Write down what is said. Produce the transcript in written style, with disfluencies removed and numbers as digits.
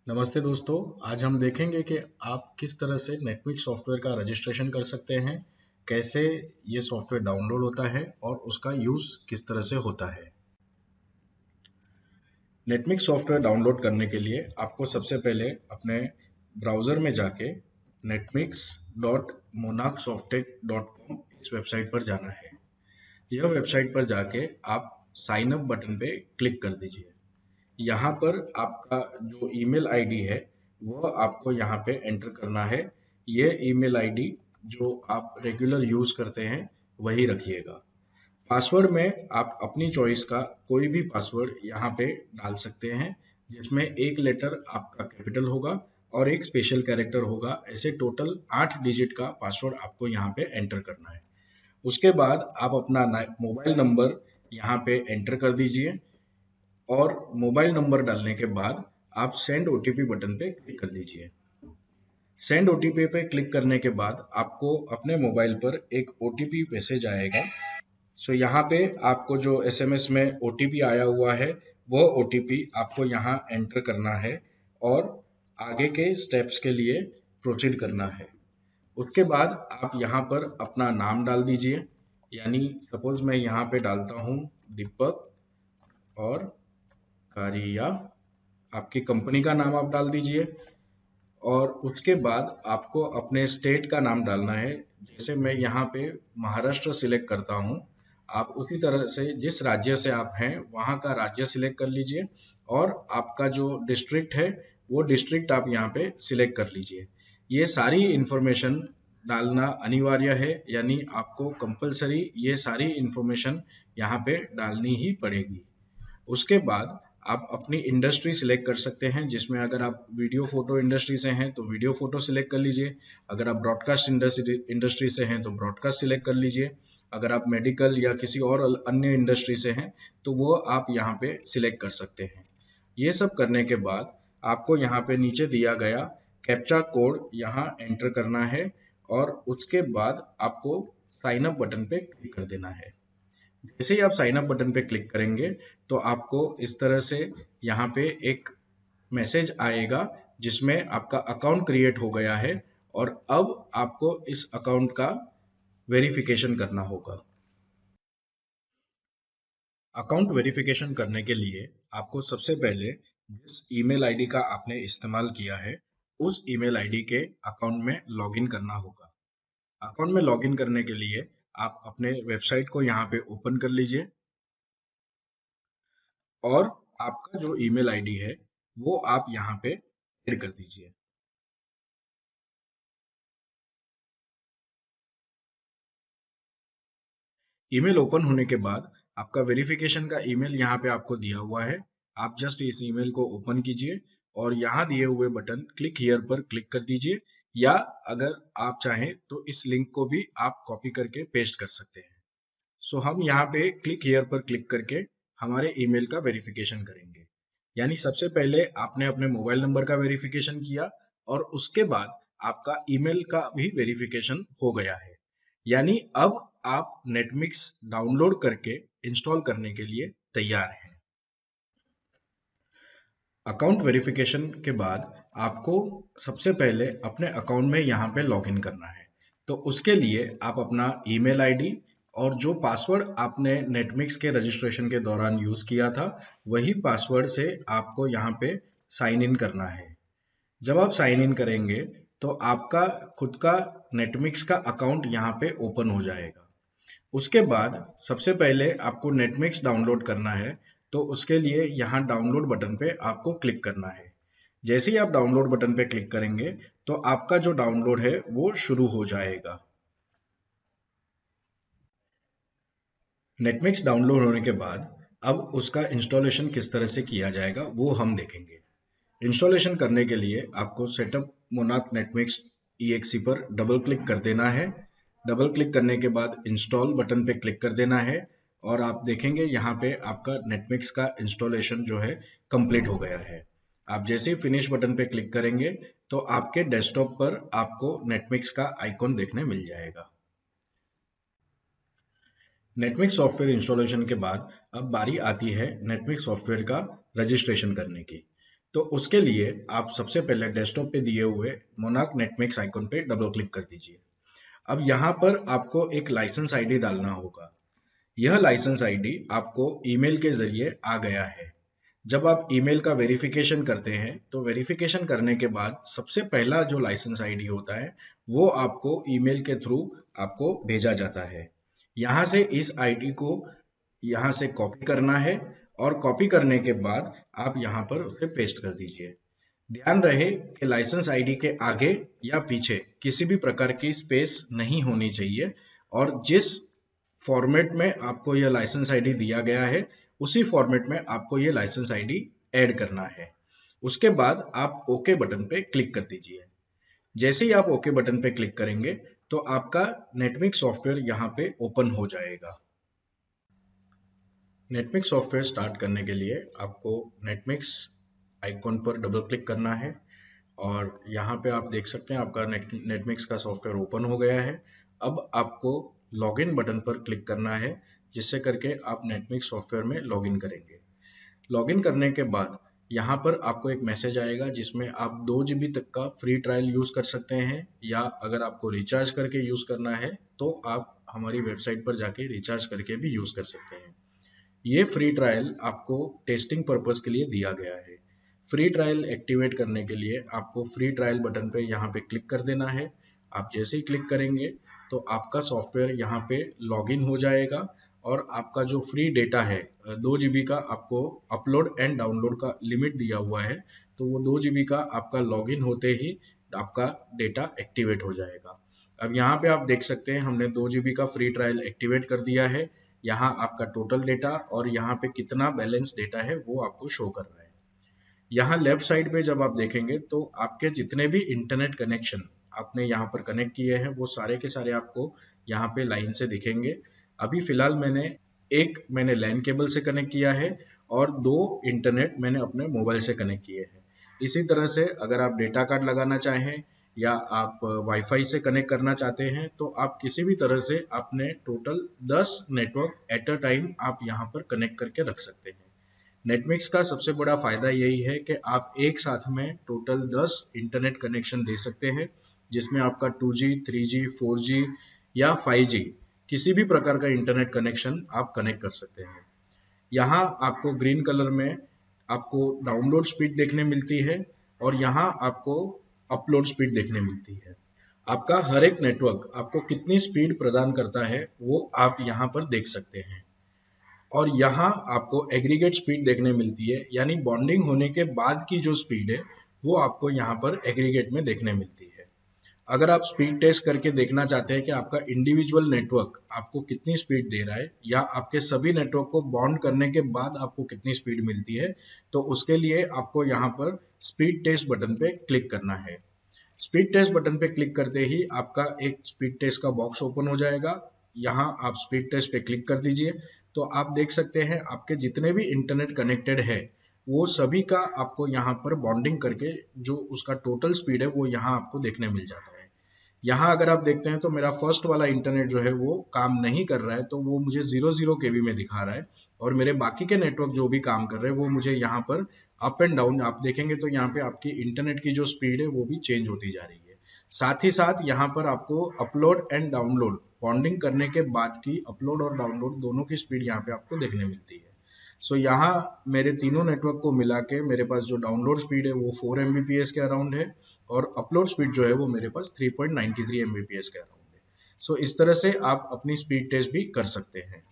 नमस्ते दोस्तों। आज हम देखेंगे कि आप किस तरह से नेटमिक्स सॉफ्टवेयर का रजिस्ट्रेशन कर सकते हैं, कैसे ये सॉफ्टवेयर डाउनलोड होता है और उसका यूज़ किस तरह से होता है। नेटमिक्स सॉफ्टवेयर डाउनलोड करने के लिए आपको सबसे पहले अपने ब्राउज़र में जाके netmix.monarchsofttech.com इस वेबसाइट पर जाना है। यह वेबसाइट पर जाके आप साइन अप बटन पे क्लिक कर दीजिए। यहाँ पर आपका जो ईमेल आईडी है वह आपको यहाँ पे एंटर करना है। ये ईमेल आईडी जो आप रेगुलर यूज़ करते हैं वही रखिएगा। पासवर्ड में आप अपनी चॉइस का कोई भी पासवर्ड यहाँ पे डाल सकते हैं, जिसमें एक लेटर आपका कैपिटल होगा और एक स्पेशल कैरेक्टर होगा। ऐसे टोटल 8 डिजिट का पासवर्ड आपको यहाँ पे एंटर करना है। उसके बाद आप अपना मोबाइल नंबर यहाँ पे एंटर कर दीजिए और मोबाइल नंबर डालने के बाद आप सेंड ओटीपी बटन पे क्लिक कर दीजिए। सेंड ओटीपी पे क्लिक करने के बाद आपको अपने मोबाइल पर एक ओटीपी मैसेज आएगा। यहाँ पे आपको जो एसएमएस में ओटीपी आया हुआ है वह ओटीपी आपको यहाँ एंटर करना है और आगे के स्टेप्स के लिए प्रोसीड करना है। उसके बाद आप यहाँ पर अपना नाम डाल दीजिए। यानी सपोज मैं यहाँ पे डालता हूँ दीपक और कारिया। आपकी कंपनी का नाम आप डाल दीजिए और उसके बाद आपको अपने स्टेट का नाम डालना है। जैसे मैं यहाँ पे महाराष्ट्र सिलेक्ट करता हूँ, आप उसी तरह से जिस राज्य से आप हैं वहाँ का राज्य सिलेक्ट कर लीजिए और आपका जो डिस्ट्रिक्ट है वो डिस्ट्रिक्ट आप यहाँ पे सिलेक्ट कर लीजिए। ये सारी इंफॉर्मेशन डालना अनिवार्य है, यानी आपको कंपलसरी ये सारी इंफॉर्मेशन यहाँ पे डालनी ही पड़ेगी। उसके बाद आप अपनी इंडस्ट्री सिलेक्ट कर सकते हैं, जिसमें अगर आप वीडियो फोटो इंडस्ट्री से हैं तो वीडियो फोटो सिलेक्ट कर लीजिए। अगर आप ब्रॉडकास्ट इंडस्ट्री से हैं तो ब्रॉडकास्ट सिलेक्ट कर लीजिए। अगर आप मेडिकल या किसी और अन्य इंडस्ट्री से हैं तो वो आप यहाँ पे सिलेक्ट कर सकते हैं। ये सब करने के बाद आपको यहाँ पे नीचे दिया गया कैप्चा कोड यहाँ एंटर करना है और उसके बाद आपको साइन अप बटन पे क्लिक कर देना है। जैसे ही आप साइन अप बटन पे क्लिक करेंगे तो आपको इस तरह से यहाँ पे एक मैसेज आएगा जिसमें आपका अकाउंट क्रिएट हो गया है और अब आपको इस अकाउंट का वेरिफिकेशन करना होगा। अकाउंट वेरिफिकेशन करने के लिए आपको सबसे पहले जिस ईमेल आईडी का आपने इस्तेमाल किया है उस ईमेल आईडी के अकाउंट में लॉगिन करना होगा। अकाउंट में लॉगिन करने के लिए आप अपने वेबसाइट को यहाँ पे ओपन कर लीजिए और आपका जो ईमेल आईडी है वो आप यहाँ पे ऐड कर दीजिए। ईमेल ओपन होने के बाद आपका वेरिफिकेशन का ईमेल यहाँ पे आपको दिया हुआ है। आप जस्ट इस ईमेल को ओपन कीजिए और यहाँ दिए हुए बटन क्लिक हियर पर क्लिक कर दीजिए, या अगर आप चाहें तो इस लिंक को भी आप कॉपी करके पेस्ट कर सकते हैं। हम यहाँ पे क्लिक हियर पर क्लिक करके हमारे ईमेल का वेरिफिकेशन करेंगे। यानी सबसे पहले आपने अपने मोबाइल नंबर का वेरिफिकेशन किया और उसके बाद आपका ईमेल का भी वेरिफिकेशन हो गया है। यानी अब आप नेटमिक्स डाउनलोड करके इंस्टॉल करने के लिए तैयार हैं। अकाउंट वेरिफिकेशन के बाद आपको सबसे पहले अपने अकाउंट में यहाँ पे लॉगिन करना है। तो उसके लिए आप अपना ईमेल आईडी और जो पासवर्ड आपने नेटमिक्स के रजिस्ट्रेशन के दौरान यूज़ किया था वही पासवर्ड से आपको यहाँ पे साइन इन करना है। जब आप साइन इन करेंगे तो आपका खुद का नेटमिक्स का अकाउंट यहाँ पे ओपन हो जाएगा। उसके बाद सबसे पहले आपको नेटमिक्स डाउनलोड करना है, तो उसके लिए यहाँ डाउनलोड बटन पे आपको क्लिक करना है। जैसे ही आप डाउनलोड बटन पे क्लिक करेंगे तो आपका जो डाउनलोड है वो शुरू हो जाएगा। नेटमिक्स डाउनलोड होने के बाद अब उसका इंस्टॉलेशन किस तरह से किया जाएगा वो हम देखेंगे। इंस्टॉलेशन करने के लिए आपको सेटअप मोनार्क नेटमिक्स EXE पर डबल क्लिक कर देना है। डबल क्लिक करने के बाद इंस्टॉल बटन पे क्लिक कर देना है और आप देखेंगे यहाँ पे आपका नेटमिक्स का इंस्टॉलेशन जो है कंप्लीट हो गया है। आप जैसे ही फिनिश बटन पे क्लिक करेंगे तो आपके डेस्कटॉप पर आपको नेटमिक्स का आइकॉन देखने मिल जाएगा। नेटमिक्स सॉफ्टवेयर इंस्टॉलेशन के बाद अब बारी आती है नेटमिक्स सॉफ्टवेयर का रजिस्ट्रेशन करने की। तो उसके लिए आप सबसे पहले डेस्कटॉप पे दिए हुए मोनार्क नेटमिक्स आइकन पे डबल क्लिक कर दीजिए। अब यहाँ पर आपको एक लाइसेंस आईडी डालना होगा। यह लाइसेंस आईडी आपको ईमेल के जरिए आ गया है। जब आप ईमेल का वेरिफिकेशन करते हैं तो वेरिफिकेशन करने के बाद सबसे पहला जो लाइसेंस आईडी होता है वो आपको ईमेल के थ्रू आपको भेजा जाता है। यहाँ से इस आईडी को यहाँ से कॉपी करना है और कॉपी करने के बाद आप यहाँ पर उसे पेस्ट कर दीजिए। ध्यान रहे कि लाइसेंस आईडी के आगे या पीछे किसी भी प्रकार की स्पेस नहीं होनी चाहिए और जिस फॉर्मेट में आपको यह लाइसेंस आईडी दिया गया है उसी फॉर्मेट में आपको यह लाइसेंस आईडी ऐड करना है। उसके बाद आप ओके बटन पे क्लिक कर दीजिए। जैसे ही आप ओके बटन पे क्लिक करेंगे तो आपका नेटमिक्स सॉफ्टवेयर यहाँ पे ओपन हो जाएगा। नेटमिक्स सॉफ्टवेयर स्टार्ट करने के लिए आपको नेटमिक्स आइकॉन पर डबल क्लिक करना है और यहाँ पे आप देख सकते हैं आपका नेटमिक्स का सॉफ्टवेयर ओपन हो गया है। अब आपको लॉगिन बटन पर क्लिक करना है जिससे करके आप नेटमिक्स सॉफ्टवेयर में लॉगिन करेंगे। लॉगिन करने के बाद यहाँ पर आपको एक मैसेज आएगा जिसमें आप 2 GB तक का फ्री ट्रायल यूज़ कर सकते हैं या अगर आपको रिचार्ज करके यूज़ करना है तो आप हमारी वेबसाइट पर जाके रिचार्ज करके भी यूज़ कर सकते हैं। ये फ्री ट्रायल आपको टेस्टिंग पर्पस के लिए दिया गया है। फ्री ट्रायल एक्टिवेट करने के लिए आपको फ्री ट्रायल बटन पे यहाँ पे क्लिक कर देना है। आप जैसे ही क्लिक करेंगे तो आपका सॉफ्टवेयर यहाँ पे लॉगिन हो जाएगा और आपका जो फ्री डेटा है 2 GB का आपको अपलोड एंड डाउनलोड का लिमिट दिया हुआ है, तो वो 2 GB का आपका लॉगिन होते ही आपका डेटा एक्टिवेट हो जाएगा। अब यहाँ पे आप देख सकते हैं हमने 2 GB का फ्री ट्रायल एक्टिवेट कर दिया है। यहाँ आपका टोटल डेटा और यहाँ पे कितना बैलेंस डेटा है वो आपको शो कर रहा है। यहाँ लेफ्ट साइड पे जब आप देखेंगे तो आपके जितने भी इंटरनेट कनेक्शन आपने यहाँ पर कनेक्ट किए हैं वो सारे के सारे आपको यहाँ पे लाइन से दिखेंगे। अभी फिलहाल मैंने लैन केबल से कनेक्ट किया है और 2 इंटरनेट मैंने अपने मोबाइल से कनेक्ट किए हैं। इसी तरह से अगर आप डेटा कार्ड लगाना चाहें या आप वाईफाई से कनेक्ट करना चाहते हैं तो आप किसी भी तरह से अपने total 10 network at a time आप यहाँ पर कनेक्ट करके रख सकते हैं। नेटमिक्स का सबसे बड़ा फायदा यही है कि आप एक साथ में टोटल 10 इंटरनेट कनेक्शन दे सकते हैं जिसमें आपका 2G, 3G, 4G या 5G किसी भी प्रकार का इंटरनेट कनेक्शन आप कनेक्ट कर सकते हैं। यहाँ आपको ग्रीन कलर में आपको डाउनलोड स्पीड देखने मिलती है और यहाँ आपको अपलोड स्पीड देखने मिलती है। आपका हर एक नेटवर्क आपको कितनी स्पीड प्रदान करता है वो आप यहाँ पर देख सकते हैं और यहाँ आपको एग्रीगेट स्पीड देखने मिलती है, यानी बॉन्डिंग होने के बाद की जो स्पीड है वो आपको यहाँ पर एग्रीगेट में देखने मिलती है। अगर आप स्पीड टेस्ट करके देखना चाहते हैं कि आपका इंडिविजुअल नेटवर्क आपको कितनी स्पीड दे रहा है या आपके सभी नेटवर्क को बॉन्ड करने के बाद आपको कितनी स्पीड मिलती है, तो उसके लिए आपको यहाँ पर स्पीड टेस्ट बटन पे क्लिक करना है। स्पीड टेस्ट बटन पे क्लिक करते ही आपका एक स्पीड टेस्ट का बॉक्स ओपन हो जाएगा। यहाँ आप स्पीड टेस्ट पे क्लिक कर दीजिए तो आप देख सकते हैं आपके जितने भी इंटरनेट कनेक्टेड है वो सभी का आपको यहाँ पर बॉन्डिंग करके जो उसका टोटल स्पीड है वो यहाँ आपको देखने मिल जाता है। यहाँ अगर आप देखते हैं तो मेरा फर्स्ट वाला इंटरनेट जो है वो काम नहीं कर रहा है, तो वो मुझे 0 KB में दिखा रहा है और मेरे बाकी के नेटवर्क जो भी काम कर रहे हैं वो मुझे यहाँ पर अप एंड डाउन आप देखेंगे तो यहाँ पे आपकी इंटरनेट की जो स्पीड है वो भी चेंज होती जा रही है। साथ ही साथ यहाँ पर आपको अपलोड एंड डाउनलोड बॉन्डिंग करने के बाद की अपलोड और डाउनलोड दोनों की स्पीड यहाँ पे आपको देखने मिलती है। सो यहाँ मेरे तीनों नेटवर्क को मिला के मेरे पास जो डाउनलोड स्पीड है वो 4 Mbps के अराउंड है और अपलोड स्पीड जो है वो मेरे पास 3.93 Mbps के अराउंड है। सो इस तरह से आप अपनी स्पीड टेस्ट भी कर सकते हैं।